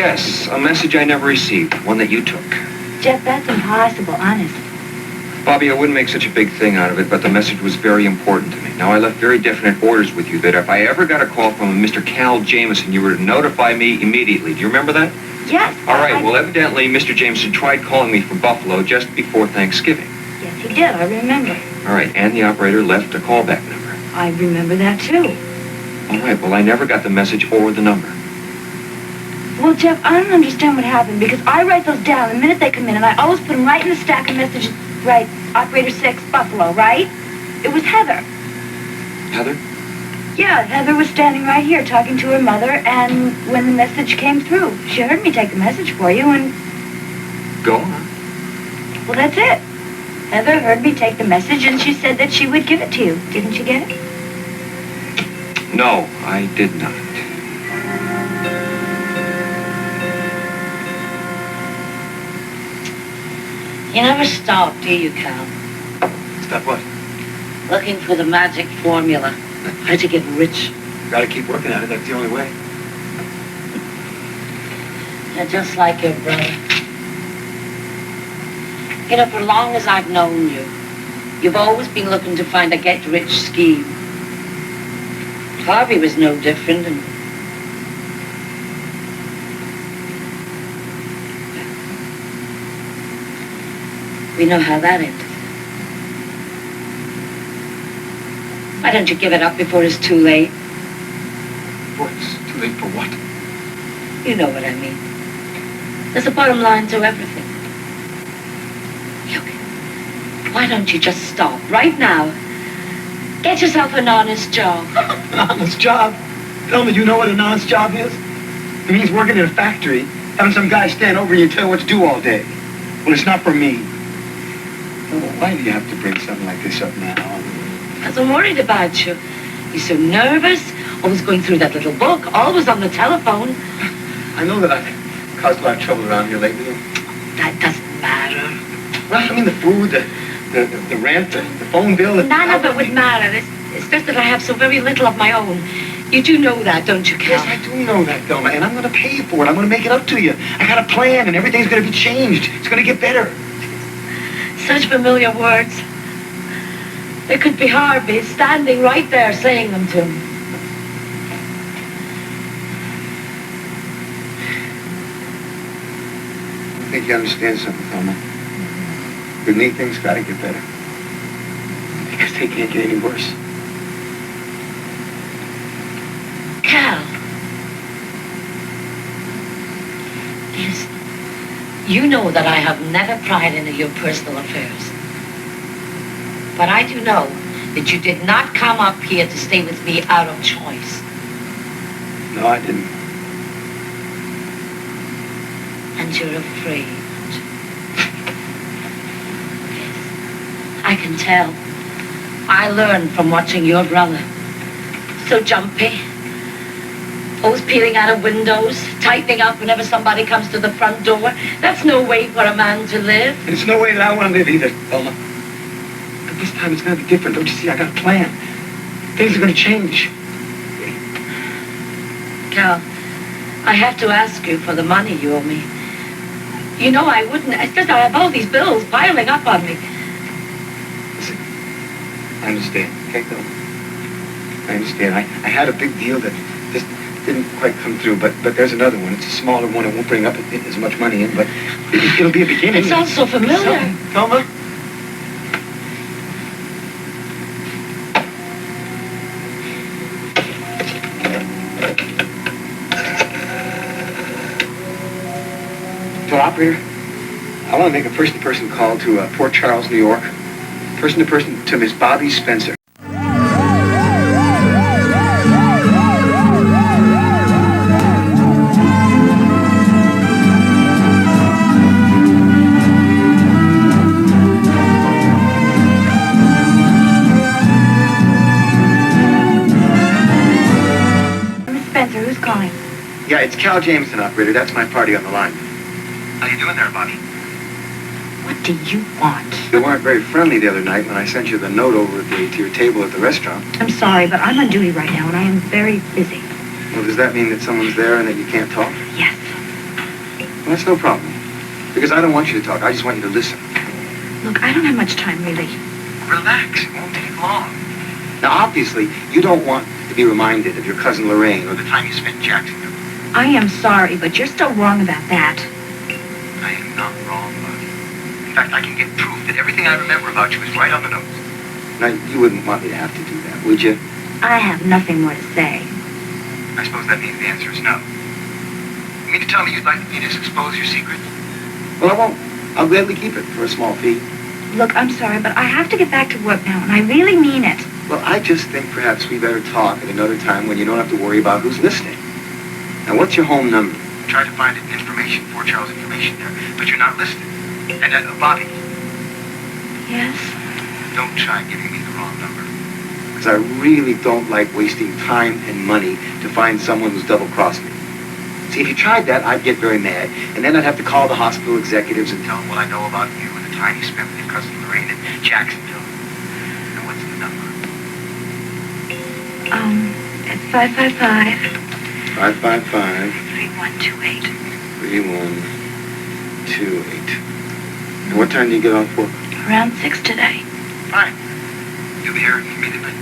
Yes, a message I never received, one that you took. Jeff, that's impossible, honest. Bobbie, I wouldn't make such a big thing out of it, but the message was very important to me. Now, I left very definite orders with you that if I ever got a call from a Mr. Cal Jameson, you were to notify me immediately. Do you remember that? Yes. All right, well, evidently, Mr. Jameson tried calling me from Buffalo just before Thanksgiving. Yes, he did. I remember. All right, and the operator left a callback number. I remember that, too. All right, well, I never got the message or the number. Well, Jeff, I don't understand what happened, because I write those down the minute they come in, and I always put them right in the stack of messages. Right, Operator 6, Buffalo, right? It was Heather. Heather? Yeah, Heather was standing right here talking to her mother, and when the message came through, she heard me take the message for you, and... Go on. Well, that's it. Heather heard me take the message, and she said that she would give it to you. Didn't you get it? No, I did not. You never stop, do you, Cal? Stop what? Looking for the magic formula. How to get rich. Gotta keep working at it, that's the only way. You're just like your brother. You know, for as long as I've known you, you've always been looking to find a get-rich scheme. Harvey was no different, and we know how that ended. Why don't you give it up before it's too late? Before it's too late for what? You know what I mean. There's a bottom line to everything. Look, why don't you just stop right now? Get yourself an honest job. An honest job? Thelma, do you know what an honest job is? It means working in a factory, having some guy stand over you and tell you what to do all day. Well, it's not for me. Oh, why do you have to bring something like this up now? Because I'm worried about you. You're so nervous, always going through that little book, always on the telephone. I know that I've caused a lot of trouble around here lately. That doesn't matter. Well, I mean, the food, the rent, the phone bill. None of it would matter. It's just that I have so very little of my own. You do know that, don't you, Cal? Yes, I do know that, Thelma, and I'm going to pay for it. I'm going to make it up to you. I got a plan, and everything's going to be changed. It's going to get better. Such familiar words. It could be Harvey standing right there saying them to me. I think you understand something, Thelma. With me, things got to get better. Because they can't get any worse. Cal. Yes. You know that I have never pried into your personal affairs. But I do know that you did not come up here to stay with me out of choice. No, I didn't. And you're afraid. Yes, I can tell. I learned from watching your brother. So jumpy. Always peering out of windows, tightening up whenever somebody comes to the front door. That's no way for a man to live. It's no way that I want to live either, Thelma. But this time it's going to be different. Don't you see? I got a plan. Things are going to change. Cal, I have to ask you for the money you owe me. You know I wouldn't. It's just I have all these bills piling up on me. Listen, I understand. Okay, Thelma? I understand. I had a big deal that just didn't quite come through, but there's another one. It's a smaller one. It won't bring up as much money in, but it'll be a beginning. It sounds so familiar. Thelma? So, operator, I want to make a person-to-person call to Port Charles, New York. Person-to-person to Miss Bobbie Spencer. Miss Spencer, who's calling? Yeah, it's Cal Jameson, operator. That's my party on the line. How you doing there, Bobbie? What do you want? You weren't very friendly the other night when I sent you the note over to your table at the restaurant. I'm sorry, but I'm on duty right now, and I am very busy. Well, does that mean that someone's there and that you can't talk? Yes. That's no problem. Because I don't want you to talk. I just want you to listen. Look, I don't have much time, really. Relax. It won't take long. Now, obviously, you don't want to be reminded of your cousin Lorraine or the time you spent in Jacksonville. I am sorry, but you're still wrong about that. I am not wrong, Bobbie. In fact, I can get proof that everything I remember about you is right on the nose. Now, you wouldn't want me to have to do that, would you? I have nothing more to say. I suppose that means the answer is no. You mean to tell me you'd like me to expose your secret? Well, I won't. I'll gladly keep it for a small fee. Look, I'm sorry, but I have to get back to work now, and I really mean it. Well, I just think perhaps we better talk at another time when you don't have to worry about who's listening. Now, what's your home number? I tried to find information for Charles' information there, but you're not listed. And, Bobbie. Yes? Don't try giving me the wrong number. Because I really don't like wasting time and money to find someone who's double-crossed me. See, if you tried that, I'd get very mad. And then I'd have to call the hospital executives and tell them what I know about you and the time you spent with your cousin Lorraine in Jacksonville. Now, what's the number? It's 555. 555. 3128. 3128. And what time do you get off work? Around 6 today. Fine. You'll be here immediately.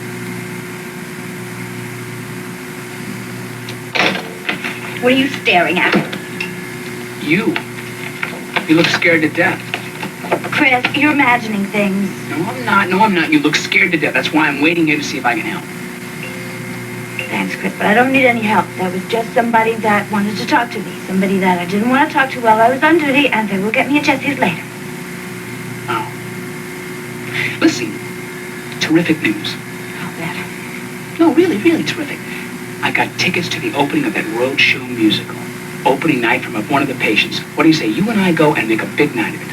What are you staring at? You. You look scared to death. Chris, you're imagining things. No, I'm not. No, I'm not. You look scared to death. That's why I'm waiting here to see if I can help. Thanks, Chris, but I don't need any help. That was just somebody that wanted to talk to me. Somebody that I didn't want to talk to while I was on duty, and they will get me a Jesse's later. Oh. Listen, terrific news. Oh, that. No, really, really terrific. I got tickets to the opening of that roadshow musical. Opening night from one of the patients. What do you say? You and I go and make a big night of it.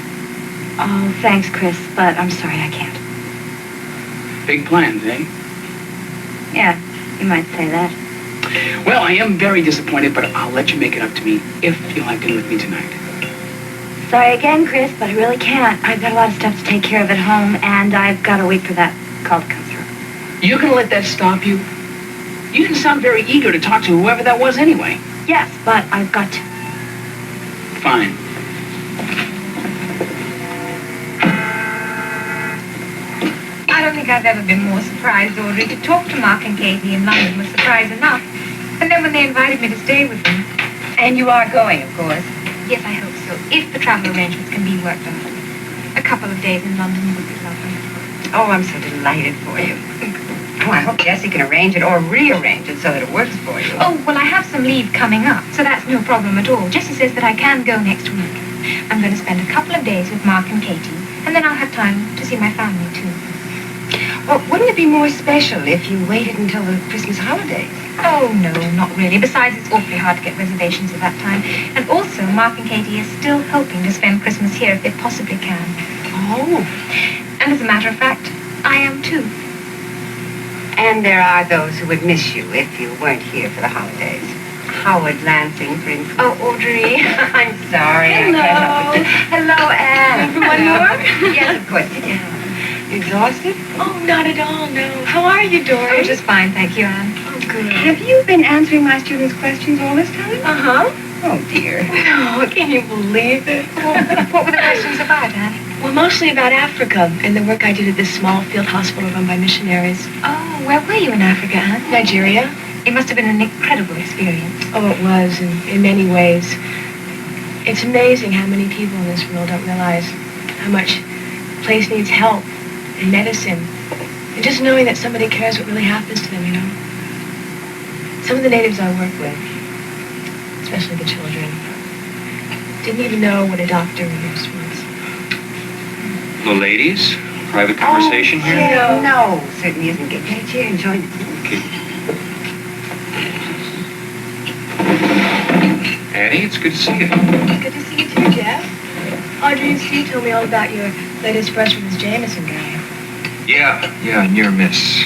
Oh, thanks, Chris, but I'm sorry I can't. Big plans, eh? Yeah, you might say that. Well, I am very disappointed, but I'll let you make it up to me if you'll have dinner with me tonight. Sorry again, Chris, but I really can't. I've got a lot of stuff to take care of at home, and I've got to wait for that call to come through. You're gonna let that stop you? You didn't sound very eager to talk to whoever that was anyway. Yes, but I've got to. Fine. I don't think I've ever been more surprised, Audrey. To talk to Mark and Katie in London was surprise enough. And then when they invited me to stay with them... And you are going, of course. Yes, I hope so, if the travel arrangements can be worked out. A couple of days in London would be lovely. Oh, I'm so delighted for you. Oh, I hope Jessie can arrange it or rearrange it so that it works for you. Oh, well, I have some leave coming up, so that's no problem at all. Jessie says that I can go next week. I'm going to spend a couple of days with Mark and Katie, and then I'll have time to see my family, too. Well, wouldn't it be more special if you waited until the Christmas holidays? Oh, no, not really. Besides, it's awfully hard to get reservations at that time. And also, Mark and Katie are still hoping to spend Christmas here if they possibly can. Oh. And as a matter of fact, I am, too. And there are those who would miss you if you weren't here for the holidays. Howard Lansing, for instance. Oh, Audrey. I'm sorry. Hello. I can't help it. Hello, Anne. Everyone more? Yes, of course. Sit down. Exhausted? Oh, not at all, no. How are you, Dorrie? Oh, just fine, thank you, Anne. Oh, good. Have you been answering my students' questions all this time? Uh-huh. Oh, dear. No, can you believe it? What were the questions about, Annie? Well, mostly about Africa and the work I did at this small field hospital run by missionaries. Oh, where were you in Africa, Anne? Nigeria. It must have been an incredible experience. Oh, it was, in many ways. It's amazing how many people in this world don't realize how much the place needs help and medicine. And just knowing that somebody cares what really happens to them, you know. Some of the natives I work with, especially the children, didn't even know what a doctor or nurse was. Hello, ladies. Private conversation here? No, certainly isn't. Get right here and join us. Okay. Annie, it's good to see you. Good to see you too, Jeff. Audrey and Steve told me all about your latest brush with this Jameson guy. Yeah, near miss.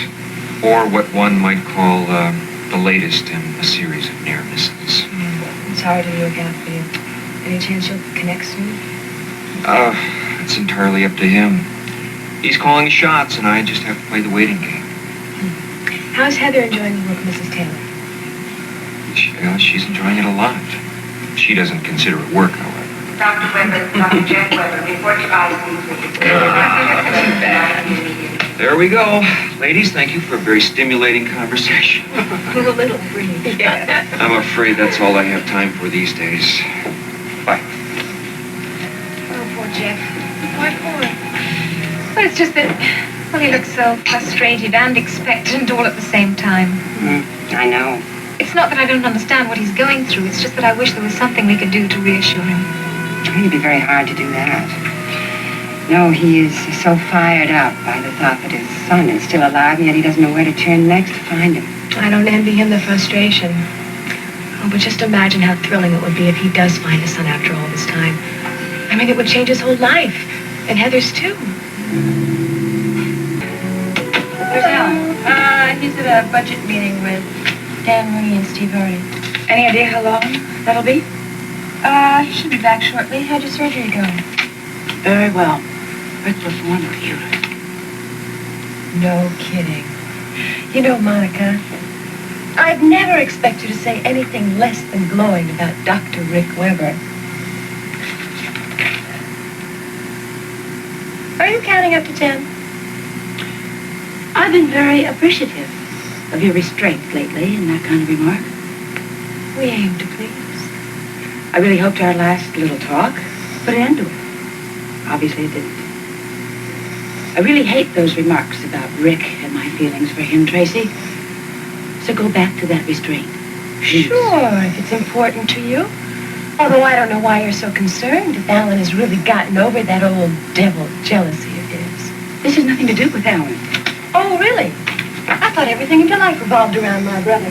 Or what one might call the latest in a series of near misses. It's hard to look out for you. Any chance you'll connect soon? It's entirely up to him. He's calling the shots, and I just have to play the waiting game. How's Heather enjoying the work with Mrs. Taylor? She's enjoying it a lot. She doesn't consider it work, however. Dr. Weber, Dr. Jeff Weber, report to IC, please. There we go. Ladies, thank you for a very stimulating conversation. A little brief. Yeah. I'm afraid that's all I have time for these days. Bye. Oh, poor Jeff. Why poor? Well, it's just that, well, he looks so frustrated and expectant all at the same time. I know. It's not that I don't understand what he's going through. It's just that I wish there was something we could do to reassure him. It'd be very hard to do that. No, he is so fired up by the thought that his son is still alive, and yet he doesn't know where to turn next to find him. I don't envy him the frustration. Oh, but just imagine how thrilling it would be if he does find his son after all this time. I mean, it would change his whole life. And Heather's too. Where's Alan? He's at a budget meeting with Dan Mooney and Steve Hardy. Any idea how long that'll be? He should be back shortly. How'd your surgery go? Very well. Rick was wonderful. No kidding. You know, Monica, I'd never expect you to say anything less than glowing about Dr. Rick Weber. Are you counting up to 10? I've been very appreciative of your restraint lately in that kind of remark. We aim to please. I really hoped our last little talk put an end to it. Obviously it didn't. I really hate those remarks about Rick and my feelings for him, Tracy. So go back to that restraint. Sure, if it's important to you. Although I don't know why you're so concerned if Alan has really gotten over that old devil jealousy of his. This has nothing to do with Alan. Oh, really? I thought everything in your life revolved around my brother.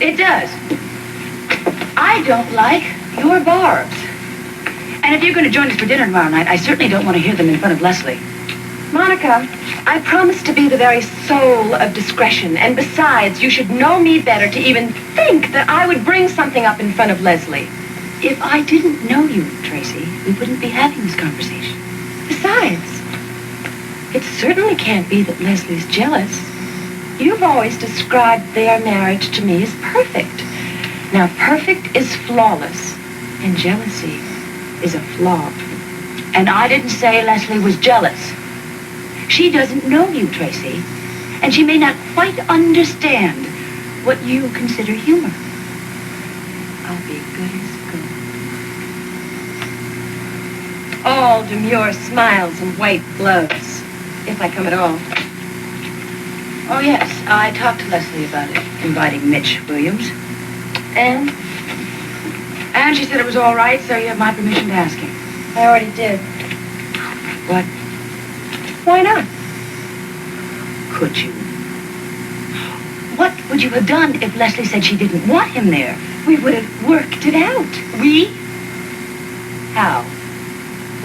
It does. I don't like your barbs. And if you're going to join us for dinner tomorrow night, I certainly don't want to hear them in front of Lesley. Monica, I promise to be the very soul of discretion. And besides, you should know me better to even think that I would bring something up in front of Lesley. If I didn't know you, Tracy, we wouldn't be having this conversation. Besides, it certainly can't be that Leslie's jealous. You've always described their marriage to me as perfect. Now, perfect is flawless, and jealousy is a flaw. And I didn't say Lesley was jealous. She doesn't know you, Tracy, and she may not quite understand what you consider humor. I'll be good as gold. All demure smiles and white gloves, if I come at all. Oh, yes, I talked to Lesley about it, inviting Mitch Williams. And And she said it was all right, so you have my permission to ask him. I already did. What? Why not? Could you? What would you have done if Lesley said she didn't want him there? We would have worked it out. We? How?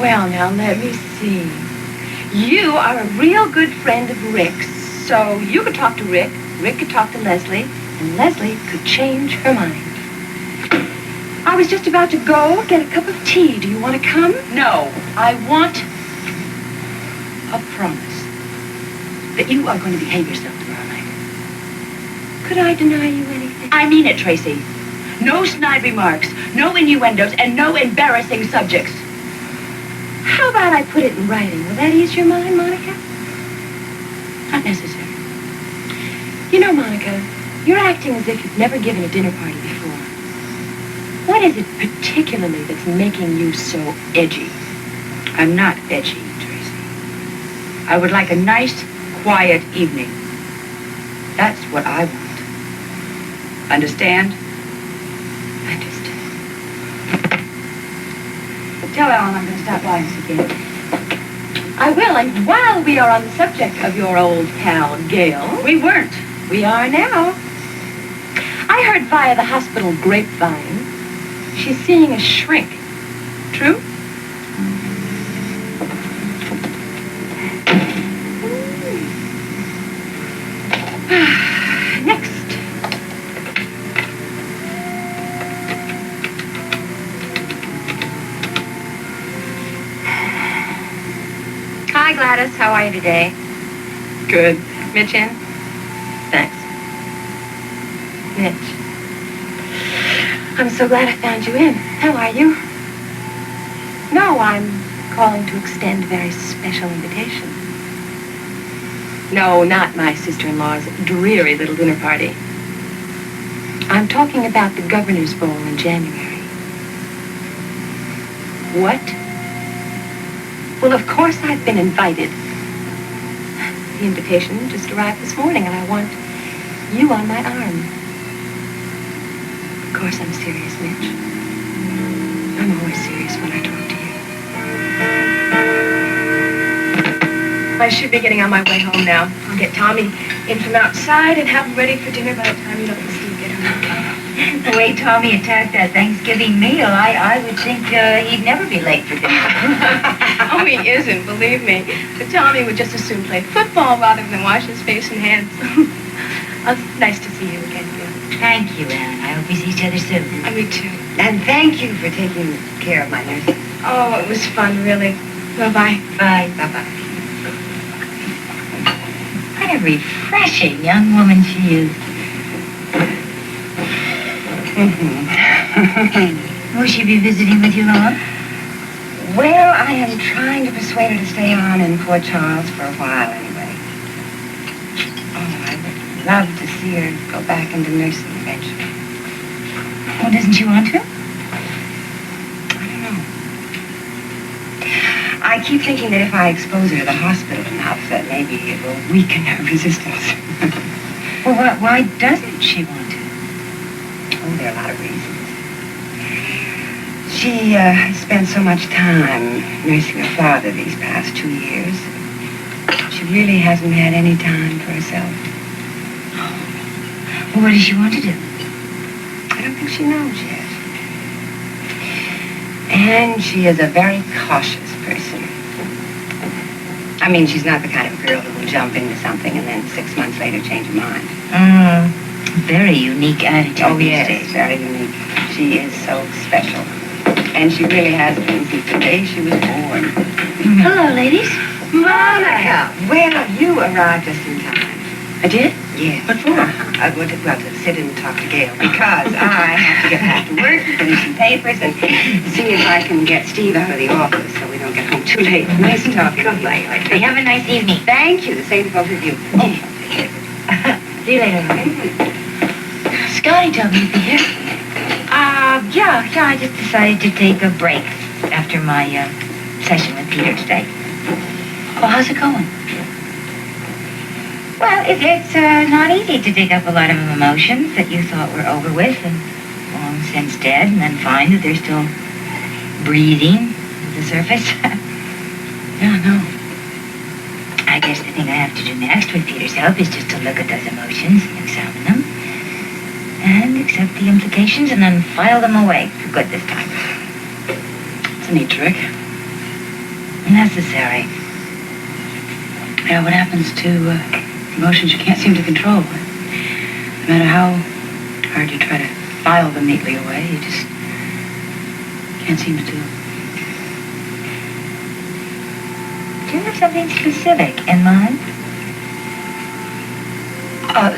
Well, now, let me see. You are a real good friend of Rick's, so you could talk to Rick, Rick could talk to Lesley, and Lesley could change her mind. I was just about to go get a cup of tea. Do you want to come? No, I want a promise that you are going to behave yourself tomorrow night. Could I deny you anything? I mean it, Tracy. No snide remarks, no innuendos, and no embarrassing subjects. How about I put it in writing? Will that ease your mind, Monica? Not necessary. You know, Monica, you're acting as if you've never given a dinner party before. What is it particularly that's making you so edgy? I'm not edgy, Tracy. I would like a nice, quiet evening. That's what I want. Understand? Understand. Tell Alan I'm going to stop by this again. I will, and while we are on the subject of your old pal, Gail... We weren't. We are now. I heard via the hospital grapevine she's seeing a shrink. True? Next. Hi, Gladys. How are you today? Good. Mitch in? Thanks. Mitch. I'm so glad I found you in. How are you? No, I'm calling to extend a very special invitation. No, not my sister-in-law's dreary little dinner party. I'm talking about the governor's ball in January. What? Well, of course I've been invited. The invitation just arrived this morning, and I want you on my arm. Of course I'm serious, Mitch. I'm always serious when I talk to you. I should be getting on my way home now. I'll get Tommy in from outside and have him ready for dinner by the time you and Steve get home. The way Tommy attacked that Thanksgiving meal, I would think he'd never be late for dinner. Oh, he isn't, believe me. But Tommy would just as soon play football rather than wash his face and hands. Nice to see you again, dear. Thank you, Anne. I hope we see each other soon. Me too. And thank you for taking care of my nurses. Oh, it was fun, really. Bye-bye. Bye. Bye-bye. What a refreshing young woman she is. Will she be visiting with you long? Well, I am trying to persuade her to stay on in Port Charles for a while anyway. Oh, I would love to see her go back into nursing eventually. Oh, doesn't she want to? I don't know. I keep thinking that if I expose her to the hospital enough, that maybe it will weaken her resistance. Well, why doesn't she want to? Oh, there are a lot of reasons. She spent so much time nursing her father these past 2 years. She really hasn't had any time for herself. Well, what does she want to do? I don't think she knows yet. And she is a very cautious person. I mean, she's not the kind of girl who will jump into something and then 6 months later change her mind. Very unique attitude. Oh, these yes, days. very unique. She is so special. And she really has been since the day she was born. Hello, ladies. Monica! Well, you arrived just in time. I did? Yes. What for? Well, to sit and talk to Gail, because I have to get back to work, finish some papers, and see if I can get Steve out of the office so we don't get home too late. Nice talking to you. Have a nice evening. Thank you. The same to both of you. Oh. See you later. Scotty told me to be here. Yeah, I just decided to take a break after my session with Peter today. Well, how's it going? Well, it's not easy to dig up a lot of emotions that you thought were over with and long since dead, and then find that they're still breathing at the surface. Yeah, no. I guess the thing I have to do next with Peter's help is just to look at those emotions, examine them, and accept the implications, and then file them away for good this time. It's a neat trick. Necessary. Yeah, what happens to emotions you can't seem to control? No matter how hard you try to file them neatly away, you just can't seem to do it. Do you have something specific in mind?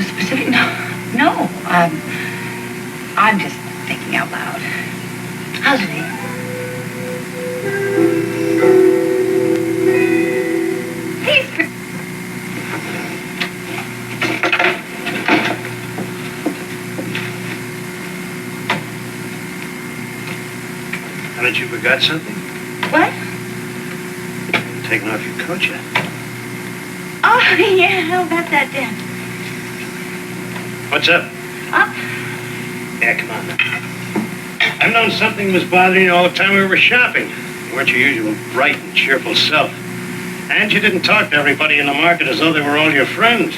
Specific? No. I'm just thinking out loud. How's it? Haven't you forgot something? What? Taking off your coat yet? Oh, yeah, how about that then? What's up? Up? Yeah, come on now. I've known something was bothering you all the time we were shopping. You weren't your usual bright and cheerful self. And you didn't talk to everybody in the market as though they were all your friends.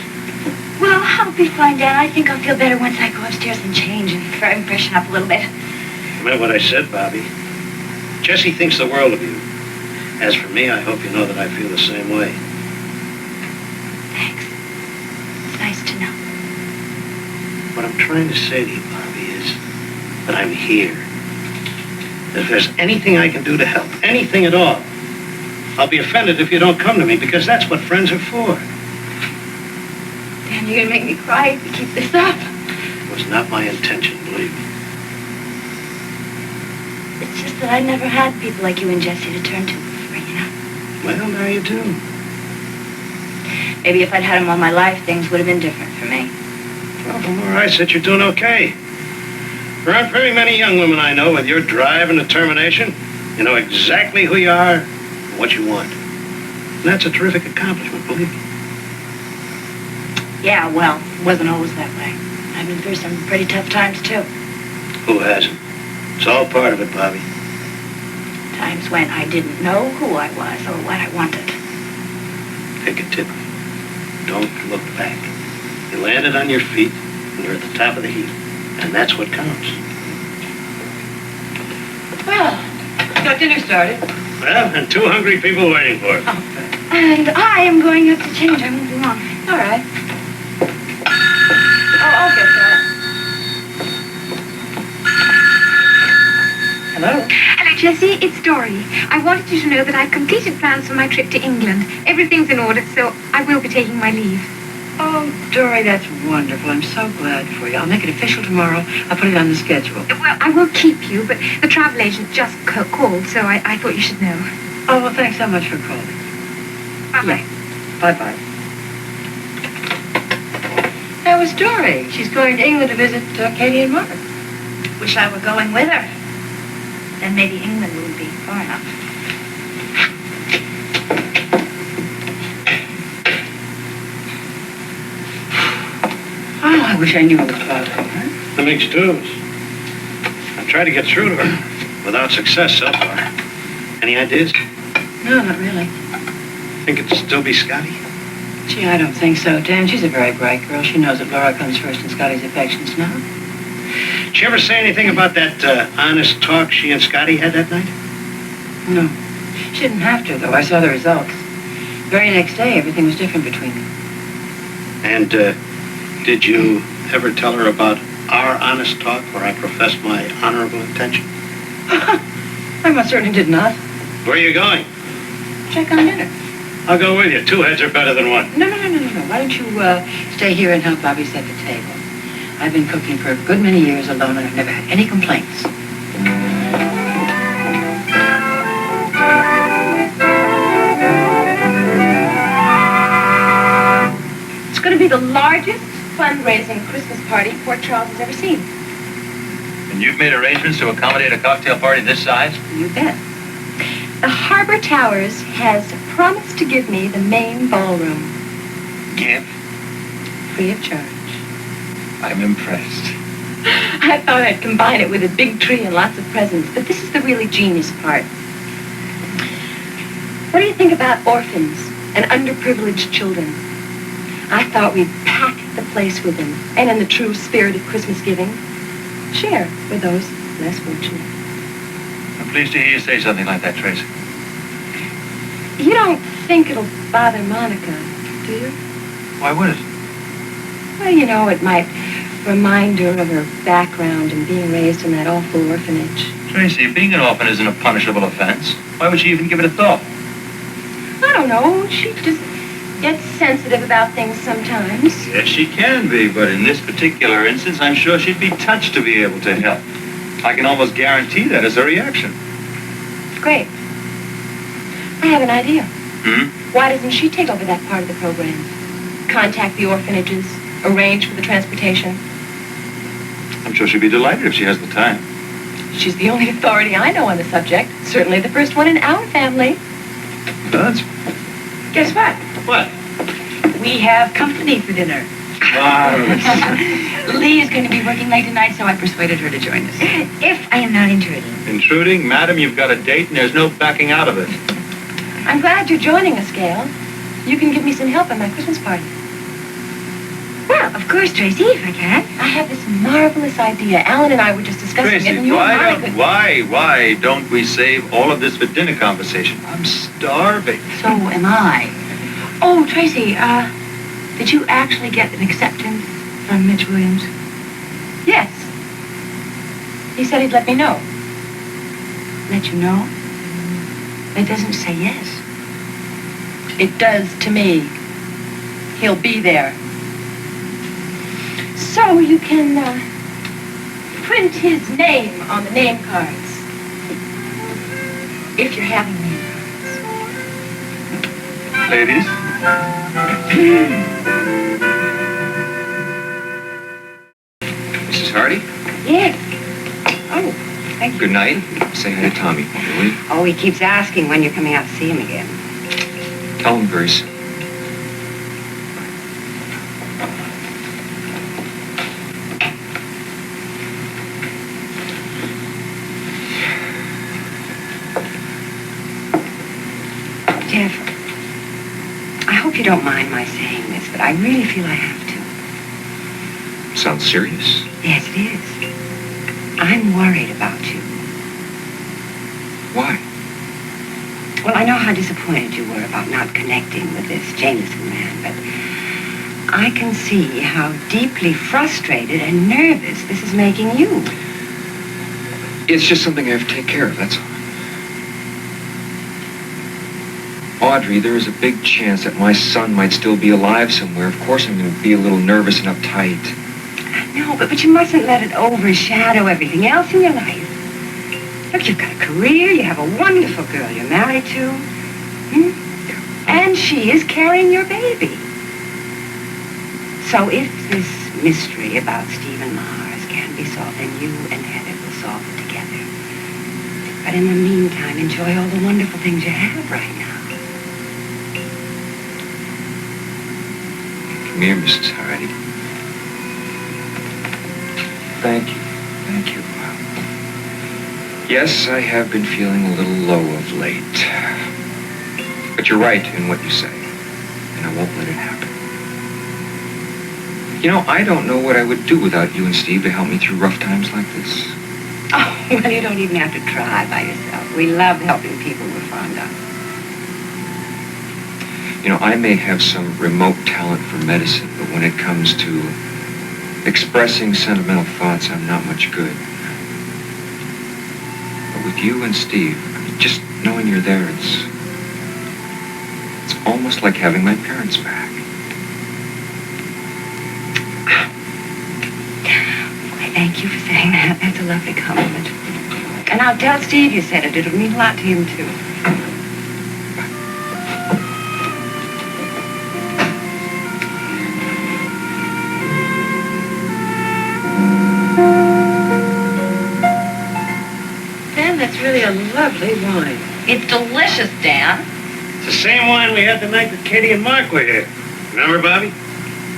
Well, I'll be fine, Dad. I think I'll feel better once I go upstairs and change and freshen up a little bit. I meant what I said, Bobbie. Jessie thinks the world of you. As for me, I hope you know that I feel the same way. Thanks. It's nice to know. What I'm trying to say to you, Bobbie, is that I'm here. If there's anything I can do to help, anything at all, I'll be offended if you don't come to me, because that's what friends are for. Dan, you're gonna make me cry if you keep this up. It was not my intention, believe me. It's just that I never had people like you and Jessie to turn to before, you know? Well, now you do. Maybe if I'd had them all my life, things would have been different for me. Well, from where I sit, you're doing okay. There aren't very many young women I know with your drive and determination. You know exactly who you are and what you want. And that's a terrific accomplishment, believe me. Yeah, well, it wasn't always that way. I've been through some pretty tough times, too. Who hasn't? It's all part of it, Bobbie. Times when I didn't know who I was or what I wanted. Take a tip. Don't look back. You landed on your feet, and you're at the top of the heap. And that's what counts. Well, got dinner started. Well, and 2 hungry people waiting for it. And I am going up to change. I won't be long. All right. I'll get that. Hello? Hello, Jessie. It's Dorrie. I wanted you to know that I've completed plans for my trip to England. Everything's in order, so I will be taking my leave. Oh, Dorrie, that's wonderful. I'm so glad for you. I'll make it official tomorrow. I'll put it on the schedule. Well, I will keep you, but the travel agent just called, so I thought you should know. Oh, well, thanks so much for calling. Bye-bye. Yeah. Bye-bye. That was Dorrie. She's going to England to visit Katie and Mark. Wish I were going with her. Then maybe England wouldn't be far enough. Oh, I wish I knew it was bothering her. That makes 2 of us. I've tried to get through to her without success so far. Any ideas? No, not really. Think it'd still be Scotty? Gee, I don't think so, Dan. She's a very bright girl. She knows that Laura comes first in Scotty's affections now. Did she ever say anything about that honest talk she and Scotty had that night? No. She didn't have to, though. I saw the results. Very next day, everything was different between them. And did you ever tell her about our honest talk where I professed my honorable intention? I most certainly did not. Where are you going? Check on dinner. I'll go with you. 2 heads are better than 1. No. Why don't you stay here and help Bobbie set the table? I've been cooking for a good many years alone, and I've never had any complaints. It's going to be the largest fundraising Christmas party Port Charles has ever seen. And you've made arrangements to accommodate a cocktail party this size? You bet. The Harbor Towers has promised to give me the main ballroom. Gift? Free of charge. I'm impressed. I thought I'd combine it with a big tree and lots of presents, but this is the really genius part. What do you think about orphans and underprivileged children? I thought we'd pack the place with them, and in the true spirit of Christmas giving, share with those less fortunate. I'm pleased to hear you say something like that, Tracy. You don't think it'll bother Monica, do you? Why would it? Well, you know, it might remind her of her background and being raised in that awful orphanage. Tracy, being an orphan isn't a punishable offense. Why would she even give it a thought? I don't know. She just gets sensitive about things sometimes. Yes, she can be, but in this particular instance, I'm sure she'd be touched to be able to help. I can almost guarantee that as a reaction. Great. I have an idea. Hmm? Why doesn't she take over that part of the program? Contact the orphanages, arrange for the transportation. I'm sure she'd be delighted if she has the time. She's the only authority I know on the subject. Certainly the first one in our family. That's Guess what? What? We have company for dinner. marvelous. Lee is going to be working late tonight, so I persuaded her to join us. If I am not intruding. Intruding? Madam, you've got a date and there's no backing out of it. I'm glad you're joining us, Gail. You can give me some help at my Christmas party. Well, of course, Tracy, if I can. I have this marvelous idea. Alan and I were just discussing it, Tracy, and you and Monica... why don't we save all of this for dinner conversation? I'm starving. So am I. Oh, Tracy, did you actually get an acceptance from Mitch Williams? Yes. He said he'd let me know. Let you know? It doesn't say yes. It does to me. He'll be there. So you can print his name on the name cards. if you're having me. Ladies. Mrs. Hardy, Yes. Oh, thank you. good night. Say hi to Tommy, will you? Oh, he keeps asking when you're coming out to see him again. Tell him very soon. Jeff, I hope you don't mind my saying this, but I really feel I have to. Sounds serious. Yes, it is. I'm worried about you. Why? Well, I know how disappointed you were about not connecting with this Jameson man, but I can see how deeply frustrated and nervous this is making you. It's just something I have to take care of, that's all. Audrey, there is a big chance that my son might still be alive somewhere. Of course I'm going to be a little nervous and uptight. No, but you mustn't let it overshadow everything else in your life. Look, you've got a career, you have a wonderful girl you're married to. And she is carrying your baby. So if this mystery about Stephen Mars can be solved, then you and Heather will solve it together. But in the meantime, enjoy all the wonderful things you have right now. Come here, Mrs. Hardy. Thank you. Thank you. Yes, I have been feeling a little low of late. But you're right in what you say, and I won't let it happen. You know, I don't know what I would do without you and Steve to help me through rough times like this. Oh, well, you don't even have to try by yourself. We love helping people we're fond of. You know, I may have some remote talent for medicine, but when it comes to expressing sentimental thoughts, I'm not much good. But with you and Steve, I mean, just knowing you're there, it's almost like having my parents back. Why, thank you for saying that. That's a lovely compliment. And I'll tell Steve you said it. It'll mean a lot to him, too. That's really a lovely wine. It's delicious, Dan. It's the same wine we had the night that Katie and Mark were here. Remember, Bobbie?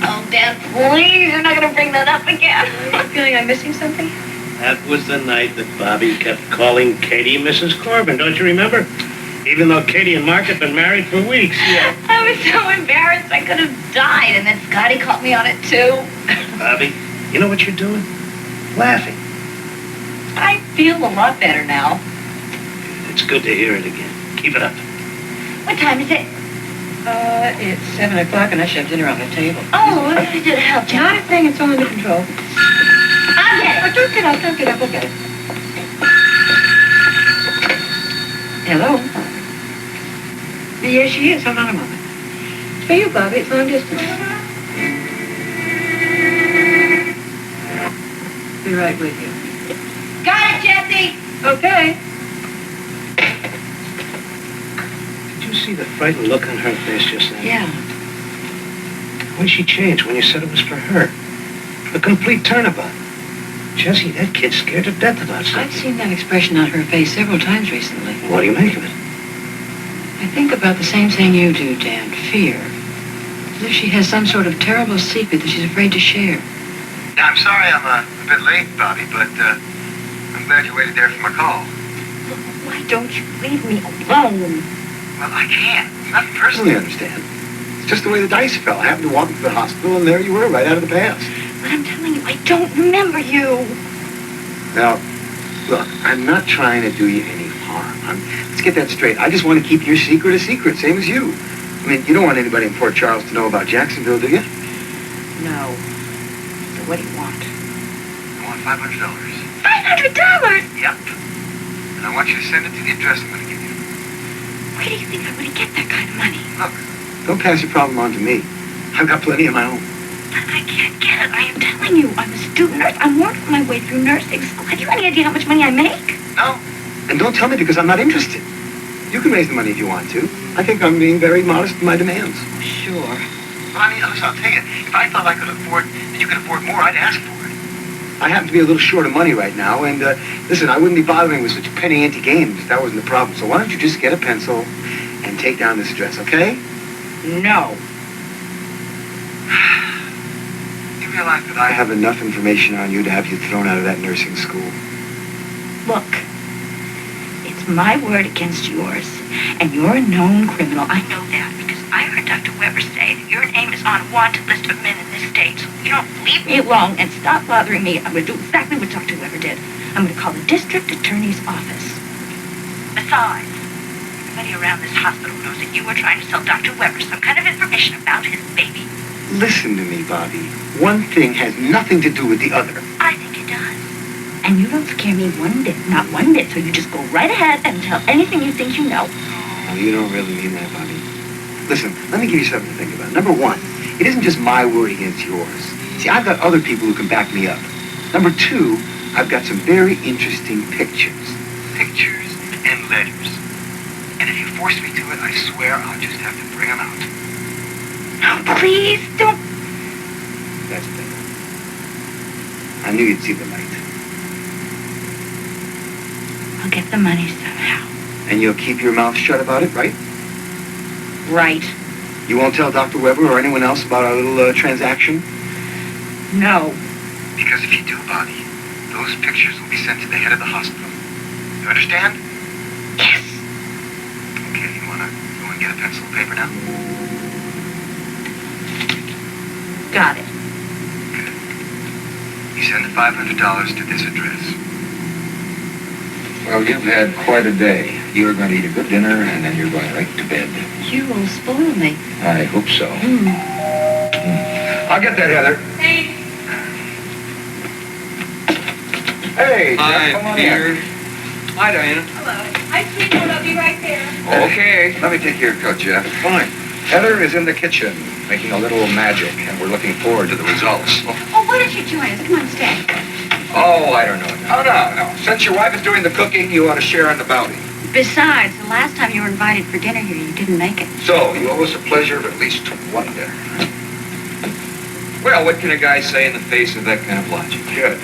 Oh, Dan, please, you're not going to bring that up again. Are you feeling I'm missing something? That was the night that Bobbie kept calling Katie Mrs. Corbin. Don't you remember? Even though Katie and Mark had been married for weeks. Yeah. I was so embarrassed I could have died, and then Scotty caught me on it, too. Bobbie, you know what you're doing? Laughing. I feel a lot better now. It's good to hear it again. Keep it up. What time is it? It's 7 o'clock and I should have dinner on the table. Oh, I did it help, John. Not a thing, it's all under control. I'll get it. Oh, don't get up, we'll get it. Hello? Yes, she is. Hold on a moment. It's for you, Bobbie. It's long distance. Be right with you. Got it, Jesse. Okay. Did you see the frightened look on her face just then? Yeah. When she changed, when you said it was for her. A complete turnabout. Jesse, that kid's scared to death about something. I've seen that expression on her face several times recently. What do you make of it? I think about the same thing you do, Dan. Fear. As if she has some sort of terrible secret that she's afraid to share. Yeah, I'm sorry I'm a bit late, Bobbie, but I'm glad you waited there for my call. Why don't you leave me alone? Well, I can't. Not personally understand. It's just the way the dice fell. I happened to walk into the hospital, and there you were, right out of the past. But I'm telling you, I don't remember you. Now, look, I'm not trying to do you any harm. Let's get that straight. I just want to keep your secret a secret, same as you. I mean, you don't want anybody in Port Charles to know about Jacksonville, do you? No. So what do you want? I want $500. $500? Yep. And I want you to send it to the address I'm going to give you. Where do you think I'm going to get that kind of money? Look, don't pass your problem on to me. I've got plenty of my own. But I can't get it. I am telling you, I'm a student nurse. I'm working my way through nursing school. Have you any idea how much money I make? No. And don't tell me because I'm not interested. You can raise the money if you want to. I think I'm being very modest in my demands. Sure. But I mean, listen, I'll tell you, if I thought I could afford, and you could afford more, I'd ask for it. I happen to be a little short of money right now, and listen, I wouldn't be bothering with such penny ante games if that wasn't the problem. So why don't you just get a pencil and take down this address, okay? No. You realize that I have enough information on you to have you thrown out of that nursing school. Look, it's my word against yours, and you're a known criminal. I know that because I heard Dr. Weber say that your name is on a wanted list of men in this state. So you don't leave me alone and stop bothering me. I'm going to do exactly what Dr. Weber did. I'm going to call the district attorney's office. Besides, everybody around this hospital knows that you were trying to sell Dr. Weber some kind of information about his baby. Listen to me, Bobbie. One thing has nothing to do with the other. I think it does. And you don't scare me one bit, not one bit, so you just go right ahead and tell anything you think you know. Oh, you don't really mean that, Bobbie. Listen, let me give you something to think about. Number one, it isn't just my word against yours. See, I've got other people who can back me up. Number two, I've got some very interesting pictures. Pictures and letters. And if you force me to it, I swear I'll just have to bring them out. Oh, please, don't. That's better. I knew you'd see the light. I'll get the money somehow. And you'll keep your mouth shut about it, right? Right. You won't tell Dr. Weber or anyone else about our little transaction? No. Because if you do, Bobbie, those pictures will be sent to the head of the hospital. You understand? Yes. Okay, you wanna go and get a pencil and paper now? Got it. Good. You send the $500 to this address. Well, you've had quite a day. You're going to eat a good dinner, and then you're going right to bed. You will spoil me. I hope so. I'll get that, Heather. Thanks. Hey, Jeff, Hi, come on dear. in. Hi, Diana. Hello. Hi, sweetheart. I'll be right there. Okay, let me take your coat, Jeff. Fine. Heather is in the kitchen, making a little magic, and we're looking forward to the results. Oh, why don't you join us? Come on, stay. Oh, I don't know. No. Since your wife is doing the cooking, you ought to share on the bounty. Besides, the last time you were invited for dinner here, you didn't make it. So, you owe us a pleasure of at least one dinner. Well, what can a guy say in the face of that kind of logic? Good.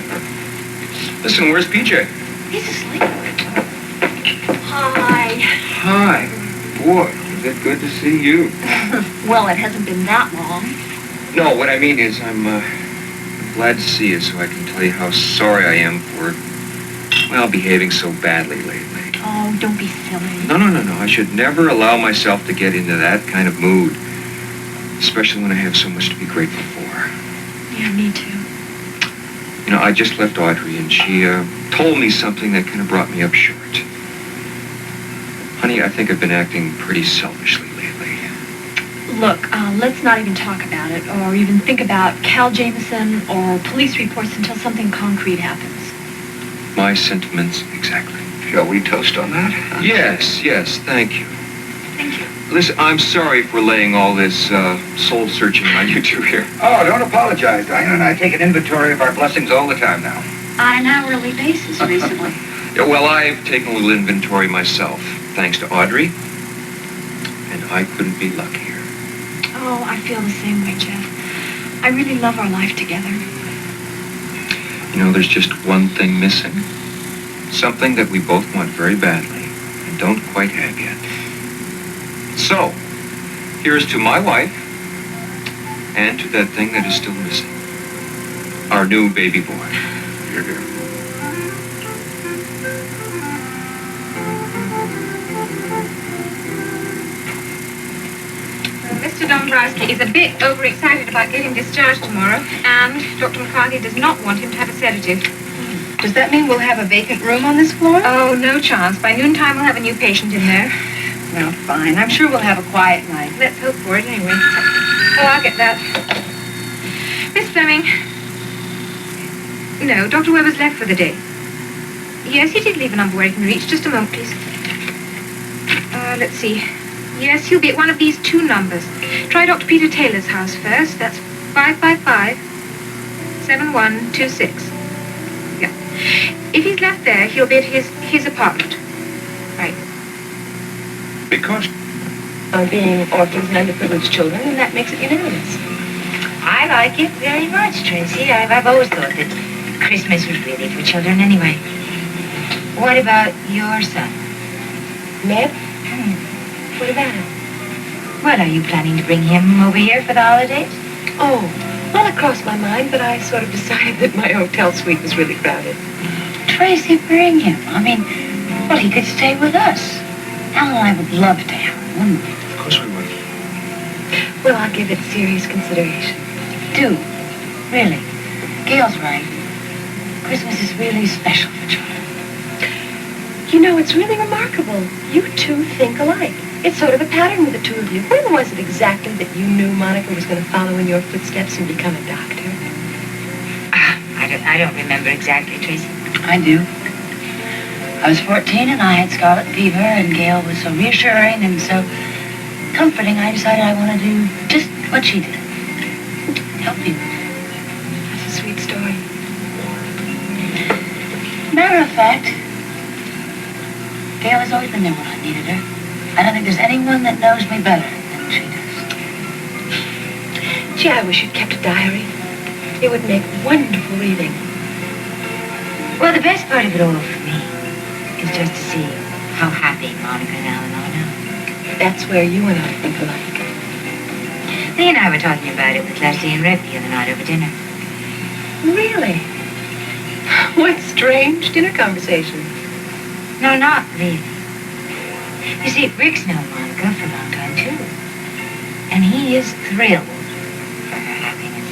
Listen, where's PJ? He's asleep. Hi. Hi. Boy, is it good to see you. Well, it hasn't been that long. No, what I mean is I'm glad to see you so I can tell you how sorry I am for, well, behaving so badly lately. Oh, don't be silly. No. I should never allow myself to get into that kind of mood. Especially when I have so much to be grateful for. Yeah, me too. You know, I just left Audrey and she told me something that kind of brought me up short. Honey, I think I've been acting pretty selfishly lately. Look, let's not even talk about it or even think about Cal Jameson or police reports until something concrete happens. My sentiments, exactly. Shall we toast on that? Yes, thank you. Thank you. Listen, I'm sorry for laying all this soul searching on you two here. Oh, don't apologize. Diana and I take an inventory of our blessings all the time now. On an hourly basis recently. Yeah, well, I've taken a little inventory myself, thanks to Audrey, and I couldn't be luckier. Oh, I feel the same way, Jeff. I really love our life together. You know, there's just one thing missing. Something that we both want very badly and don't quite have yet. So, here's to my wife and to that thing that is still missing. Our new baby boy. Here, here. Mr. Dombrowski is a bit overexcited about getting discharged tomorrow, and Dr. McCarthy does not want him to have a sedative. Does that mean we'll have a vacant room on this floor? Oh, no chance. By noontime, we'll have a new patient in there. Well, fine. I'm sure we'll have a quiet night. Let's hope for it, anyway. Oh, I'll get that. Miss Fleming. No, Dr. Weber's left for the day. Yes, he did leave a number where he can reach. Just a moment, please. Let's see. Yes, he'll be at one of these two numbers. Try Dr. Peter Taylor's house first. That's 555-7126. Yeah. If he's left there, he'll be at his apartment. Right. Because On being orphans and underprivileged children, and that makes it unanimous. I like it very much, Tracy. I've always thought that Christmas was really for children anyway. What about your son? Ned? What about him? Well, are you planning to bring him over here for the holidays? Oh, well, it crossed my mind, but I sort of decided that my hotel suite was really crowded. Tracy, bring him. I mean, well, he could stay with us. Al and I would love to have him, wouldn't we? Of course we would. Well, I'll give it serious consideration. Do. Really. Gail's right. Christmas is really special for children. You know, it's really remarkable. You two think alike. It's sort of a pattern with the two of you. When was it exactly that you knew Monica was going to follow in your footsteps and become a doctor? I don't remember exactly, Tracy. I do. I was 14 and I had scarlet fever, and Gail was so reassuring and so comforting, I decided I want to do just what she did. Help you. That's a sweet story. Matter of fact, Gail has always been there when I needed her. I don't think there's anyone that knows me better than she does. Gee, I wish you'd kept a diary. It would make wonderful reading. Well, the best part of it all for me is just to see how happy Monica and Alan are now. That's where you and I think alike. Lee and I were talking about it with Lesley and Rick the other night over dinner. Really? What strange dinner conversation. No, not really. You see, Rick's known Monica for a long time, too. And he is thrilled for her happiness.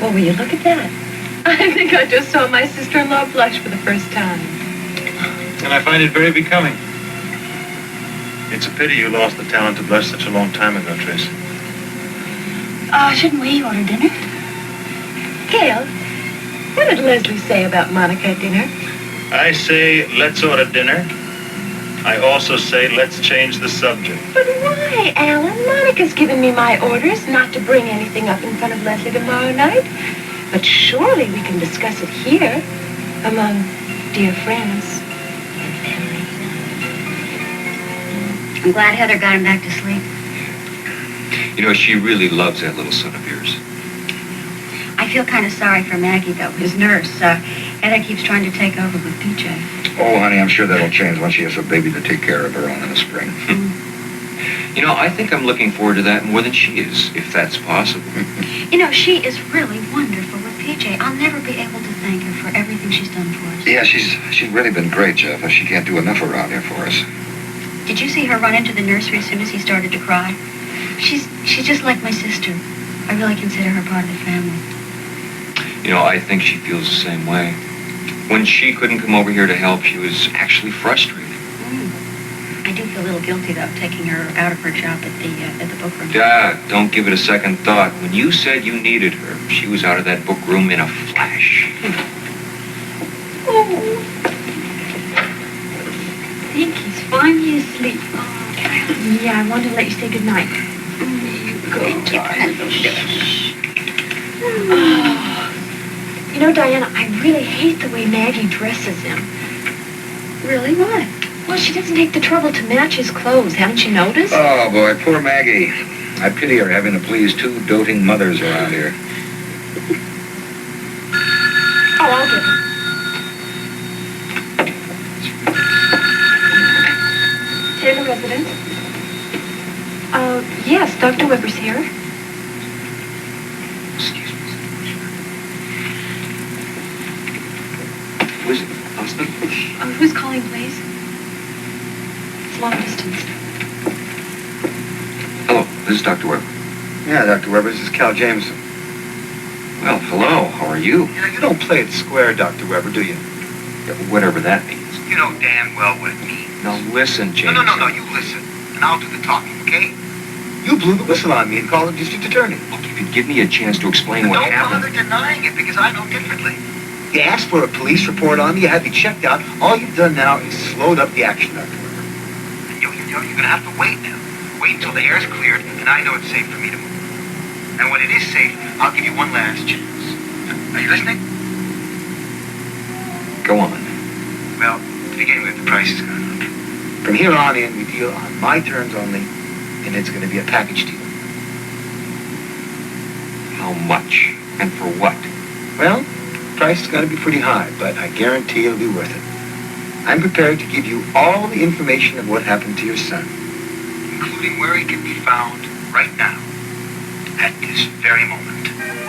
Well, will you look at that? I think I just saw my sister-in-law blush for the first time. And I find it very becoming. It's a pity you lost the talent to blush such a long time ago, Tracy. Shouldn't we order dinner? Gail, what did Lesley say about Monica at dinner? I say, let's order dinner. I also say, let's change the subject. But why, Alan? Monica's given me my orders not to bring anything up in front of Lesley tomorrow night. But surely we can discuss it here, among dear friends. I'm glad Heather got him back to sleep. You know, she really loves that little son of yours. I feel kind of sorry for Maggie, though, his nurse. Heather keeps trying to take over with PJ. Oh, honey, I'm sure that'll change once she has a baby to take care of her own in the spring. You know, I think I'm looking forward to that more than she is, if that's possible. You know, she is really wonderful with PJ. I'll never be able to thank her for everything she's done for us. Yeah, she's really been great, Jeff. She can't do enough around here for us. Did you see her run into the nursery as soon as he started to cry? She's just like my sister. I really consider her part of the family. You know, I think she feels the same way. When she couldn't come over here to help, she was actually frustrated. I do feel a little guilty, though, taking her out of her job at the book room. Yeah, don't give it a second thought. When you said you needed her, she was out of that book room in a flash. Oh. I think he's finally asleep. Yeah, I wanted to let you say goodnight. You know, Diana, I really hate the way Maggie dresses him. Really? Why? Well, she doesn't take the trouble to match his clothes. Haven't you noticed? Oh, boy, poor Maggie. I pity her having to please two doting mothers around here. Oh, I'll get it. Taylor residence? Yes, Dr. Weber's here. Excuse me. Was it hospital? Who's calling, please? It's long distance. Hello, this is Dr. Weber. Yeah, Dr. Weber, this is Cal Jameson. Well, hello, how are you? Yeah, you don't play it square, Dr. Weber, do you? Yeah, whatever that means. You know damn well what it means. Now listen, James. No, you listen, and I'll do the talking, okay? You blew the whistle on me and called the district attorney. Look, if you'd give me a chance to explain what Don't happened. bother denying it, because I know differently. You asked for a police report on me, you had me checked out. All you've done now is slowed up the action, Dr. Weber. And you're going to have to wait now. Wait until the air's cleared, and I know it's safe for me to move. And when it is safe, I'll give you one last chance. Are you listening? Go on. Well, to begin with, the price has gone up. From here on in, we deal on my terms only, and it's going to be a package deal. How much? And for what? Well, price is going to be pretty high, but I guarantee it'll be worth it. I'm prepared to give you all the information of what happened to your son. Including where he can be found right now, at this very moment.